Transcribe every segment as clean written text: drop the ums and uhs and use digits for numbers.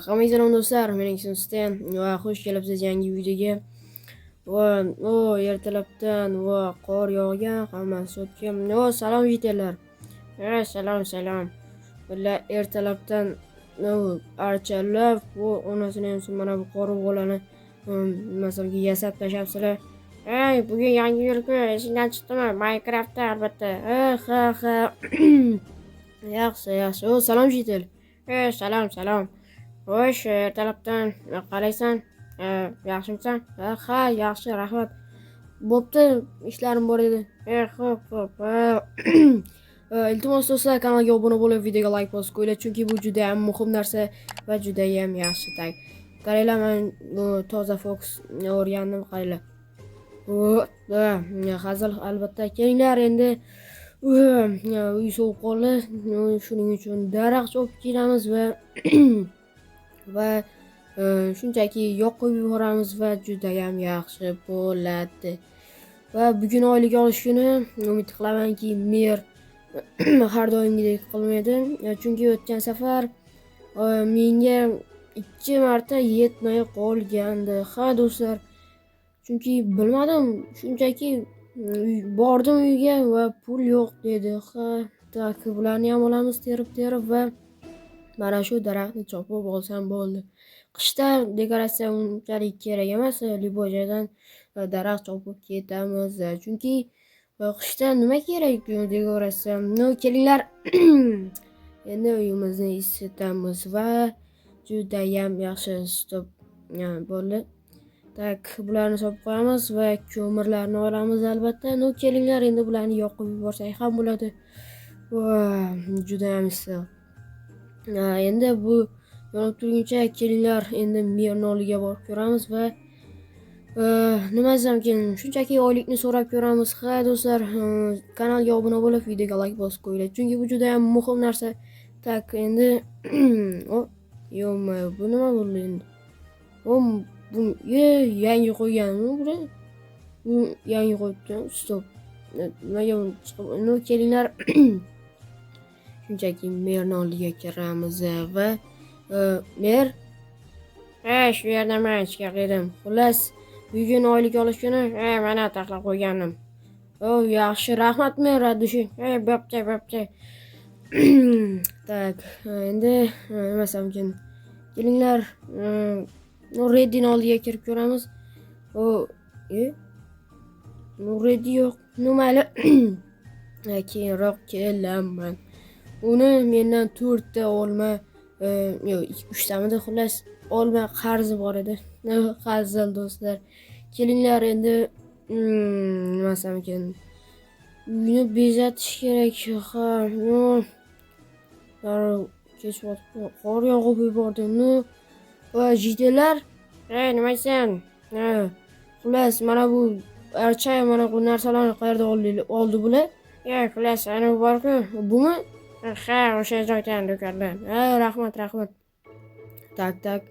Hammaga salom do'stlar, men Sten va xush kelibsiz yangi videoga. Ertalabdan qor yog'gan, hammasi o'tgan. Salom yigitlar. Salom. Bular ertalabdan archalab, onasini ham mana bu qora bolani masalan yasab tashlabsizlar. Bugun yangi yil-ku, esingdan chiqdimi? Minecraftda albatta. Ha. Yaxshi. Salom yigitlar. Salom. Xo'sh, ertalabdan qalaysan? Yaxshimisan? Ha, yaxshi, rahmat. Bo'pti, ishlarim bor edi. Xo'p. Iltimos do'stlar, kanalga obuna bo'lib, videoga like bosib qo'yinglar, chunki bu juda ham muhim narsa va juda ham yaxshi tag. Qaranglar, men toza fox o'rgandim, qaranglar. Hazil albatta. Kelinglar endi uy sovuq qoldi. Shuning uchun daraxt chopib kelamiz va shunchaki yoqib yuboramiz va juda ham yaxshi bo'ladi. Va bugun oylik olish kuni, umid qilamanki, mer har doimgidek qilmaydi. Chunki o'tgan safar menga 2 marta yetmay qolgandi. Ha do'stlar, chunki bilmadim, shunchaki bordim uyga va pul yo'q dedi. Ha, tak, bularni ham olamiz terib va mana shu daraxtni chopib olsam bo'ldi. Qishda dekoratsiya unchalik kerak emas, liboy joydan daraxt chopib ketamiz. Chunki qishda nima kerak dekoratsiya? Kelinglar. Endi uyimizni isitamiz va juda ham yaxshi stop bo'ldi. Tak, bularni solib qo'yamiz va ko'mirlarni olamiz albatta. Kelinglar, endi bularni yoqib yuborsak ham bo'ladi. Juda ham issiq. Endi bu yonib turguncha kelinglar, endi merni oldiga borib ko'ramiz va nima desam, shunchaki oylikni so'rab ko'ramiz. Ha do'stlar, kanalga obuna bo'lib, videoga like bosib qo'yinglar, chunki bu juda ham muhim narsa. Tak, endi bu nima bo'ldi endi? Bu yangi qo'yganmi bu? Yangi qo'yibdi. Stop. Kelinglar. Shunchaki merni oldiga kiramiz va mer shu yerda men chiqardim. Xullas, bugun oylik olish kuni, mana taxlab qo'yganim. Yaxshi, rahmat mer, radushi. Bo'pti. Tak, endi nima desam, kelinglar, Reddining oldiga kirib ko'ramiz. Reddi yo'q. Mayli. Keyinroq kelaman. Uni mendan 4 ta olma, yo'q, 3 tamida xullas olma qarzi bor edi. Hazil do'stlar. Kelinglar endi nima desam, uyni bezatish kerak. Ha, kech qor yog'ib yubordi. Va jiddilar, nima deysan? Xullas, mana bu archa, mana bu narsalarni qayerda oldi bular? Xullas, ana bor-ku, bumi? Ha, o'sha joydan do'kondan. Rahmat. Tak.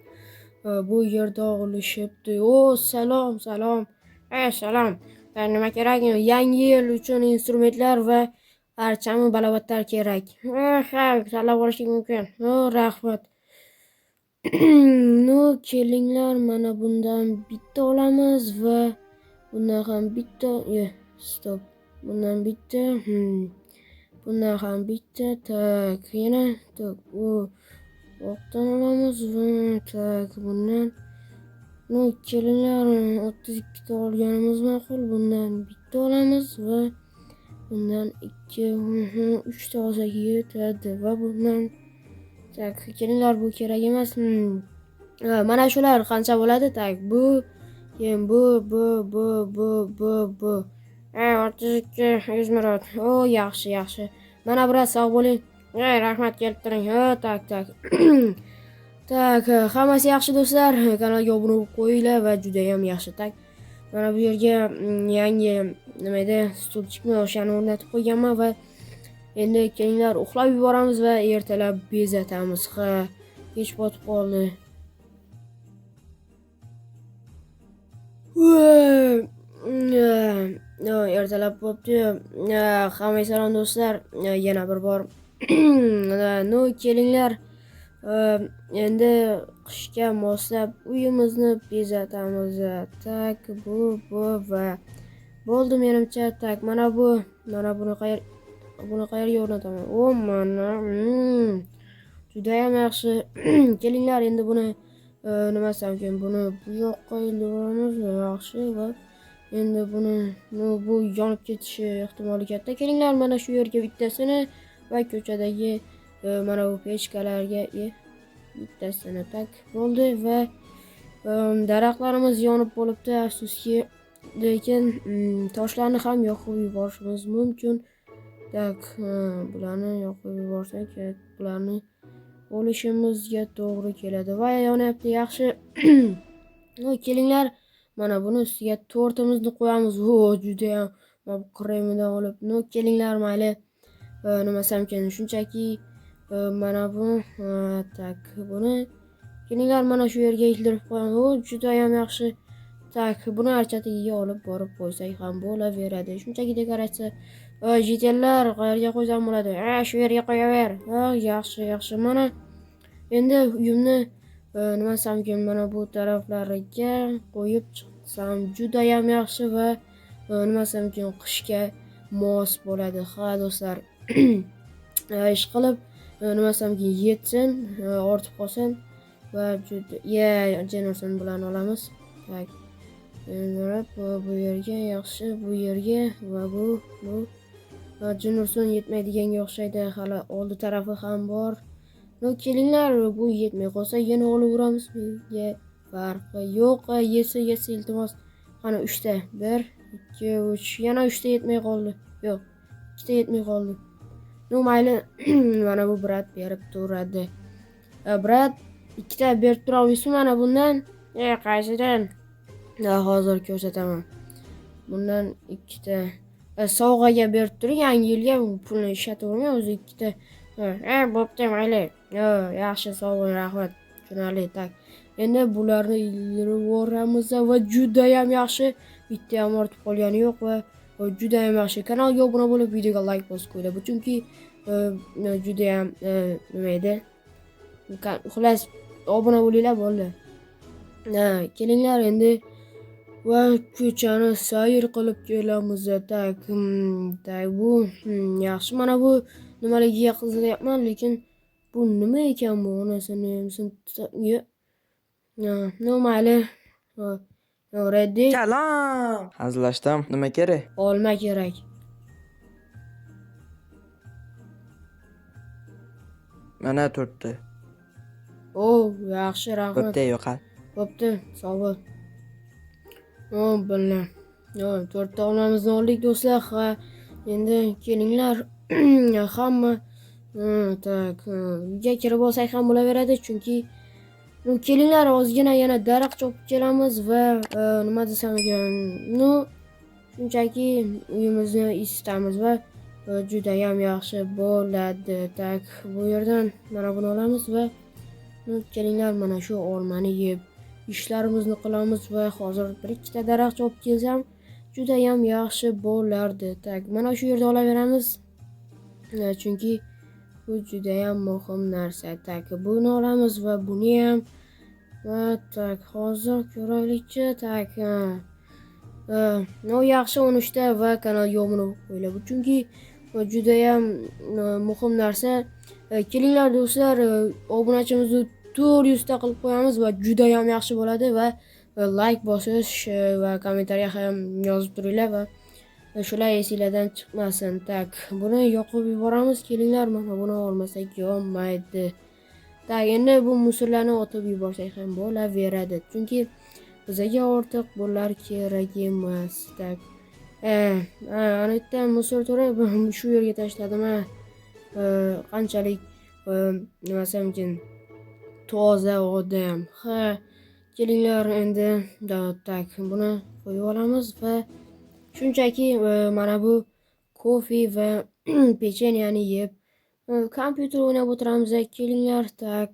Bu yerda olishibdi. Salom. Salom. Nima kerak? Yangi yil uchun instrumentlar va archami balobatlar kerak. Ha, tanlab olishing mumkin. Rahmat. Kelinglar, mana bundan bitta olamiz va bundan ham bitta. Stop. Bundan bitta. Bundan ham bitta. Tak, yana tak. Oqdan olamiz va tak, bundan. Kelinglar, 32 ta olganimiz ma'qul. Bundan bitta olamiz va bundan 3 ta olsak yetadi va bundan. Tak, kelinglar, bu kerak emas. Mana shular qancha bo'ladi? Tak, bu 32 100 mirot. Yaxshi. Mana biroz sog' bo'ling. Rahmat, kelib turing. Tak. Tak, hammasi yaxshi do'stlar. Kanalga obuna bo'lib qo'yinglar va juda ham yaxshi. Tak, mana bu yerga yangi nima edi, stulchikni o'shani o'rnatib qo'yganman va endi kelinglar, uxlab yuboramiz va ertalab bezatamiz. Ha, kech botib qoldi. ertalab bo'pti. Hammaga salom do'stlar. Yana bir bor. No, kelinglar. Endi qishga moslab uyimizni bezatamiz. Tak, bu va bo'ldi menimcha. Tak, mana buni qayerga o'rnataman? O, mana. Juda ham yaxshi. Kelinglar endi buni nima desam ekan, buni bu yoqqa ildiramiz. Yaxshi va endi bu yonib ketishi ehtimoli katta. Kelinglar mana shu yerga bittasini va ko'chadagi mana bu pechkalarga bittasini tak bo'ldi va daraxtlarimiz yonib bo'libdi, afsuski. Lekin toshlarni ham yoqib yuborishimiz mumkin. Tak, bularni yoqib yuborsak, bularni olishimizga to'g'ri keladi va yonyapti. Yaxshi. Kelinglar mana buni ustiga tortimizni qo'yamiz. Juda ham kremidan olib. Kelinglar mayli. Nima desam ekan, shunchaki mana bu tak buni kelinglar mana shu yerga ildirib qo'yamiz. Juda ham yaxshi. Tak, buni archatigiga olib borib qo'ysak ham bo'laveradi. Shunchaki dekoratsiya. Jitellar qayerga qo'ysam bo'ladi? Shu yerga qo'yaver. Yaxshi. Mana endi uyimni nima desam ekan, mana bu taraflariga qo'yib chiqsam juda ham yaxshi va nima desam ekan, qishga mos bo'ladi. Ha do'stlar. Ish qilib nima desam ekan, yetsin, ortib qolsin va juda Jennerson bilan olamiz. Tak. Bu yerga yaxshi, bu yerga va bu Jennerson yetmaydiganga o'xshaydi. Hali oldi tarafi ham bor. Kelinglar, bu yetmay qolsa yana olaveramiz. Farqi yo'q. Yesa iltimos. Qani 3 ta. 1, 2, 3. Yana 3 ta yetmay qoldi. Yo'q, 2 ta yetmay qoldi. Mayli. Mana bu Brad berib turadi. Brad 2 ta berib turamiz mana bundan. Qaysidan? Hozir ko'rsataman. Bundan 2 ta sovg'aga berib turing. Yangi yilga pulni ishlatavermay o'zi 2 ta. Bo'pti, mayli. Yaxshi, sovg'a, rahmat. Tushunarli. Tak. Endi bularni ildirib yuboramiz va juda ham yaxshi. Bitta ham ortib qolgani yo'q va juda ham yaxshi. Kanalga obuna bo'lib, videoga like bosib qo'yinglar. Bu chunki juda ham nima edi? Xullas, obuna bo'linglar bo'ldi. Kelinglar endi va ko'chani sayr qilib kelamiz. Tak, bu yaxshi. Mana bu nimaligiga qiziqyapman, lekin bu nima ekan bu? Onasini mayli. Ready? Salom. Hazillashdim. Nima kerak? Olma kerak. Mana 4 ta. Yaxshi, rahmat. Bo'pti, yo'qol. Bo'pti, sog' bo'l. Billah. 4 ta olmamizni oldik do'stlar. Ha, endi kelinglar. Hamma tak, uyga kirib olsak ham bo'laveradi, chunki kelinglar ozgina yana daraxt chopib kelamiz va nima desam ekan, shunchaki uyimizni isitamiz va juda ham yaxshi bo'ladi. Tak, bu yerdan mana buni olamiz va kelinglar mana shu olmani yeb ishlarimizni qilamiz va hozir 1-2 ta daraxt chopib kelsam juda ham yaxshi bo'lardi. Tak, mana shu yerda olaveramiz. Chunki bu juda ham muhim narsa. Tak, buni olamiz va buni ham. Va tak, hozir ko'raylikchi. Tak. Yaxshi 13 ta va kanalga obuna bo'lib qo'yinglar. Chunki juda ham muhim narsa. Kelinglar do'stlar, obunachimizni 400 ta qilib qo'yamiz va juda ham yaxshi bo'ladi va like bosish va kommentariya ham yozib turinglar va shular esinglardan chiqmasin. Tak, buni yoqib yuboramiz. Kelinglar, mana buni olmasak yonmaydi. Tak, endi bu musorlarni otib yuborsak ham bo'laveradi. Chunki bizga ortiq bular kerak emas. Tak. Ana bitta musor to'ra shu yerga tashladim. Qanchalik nima desam ekan, toza odam. Kelinglar endi tak, buni qo'yib olamiz va shunchaki mana bu kofe va pechenyani yeb kompyuter o'ynab o'tiramiz. Kelinglar, tak.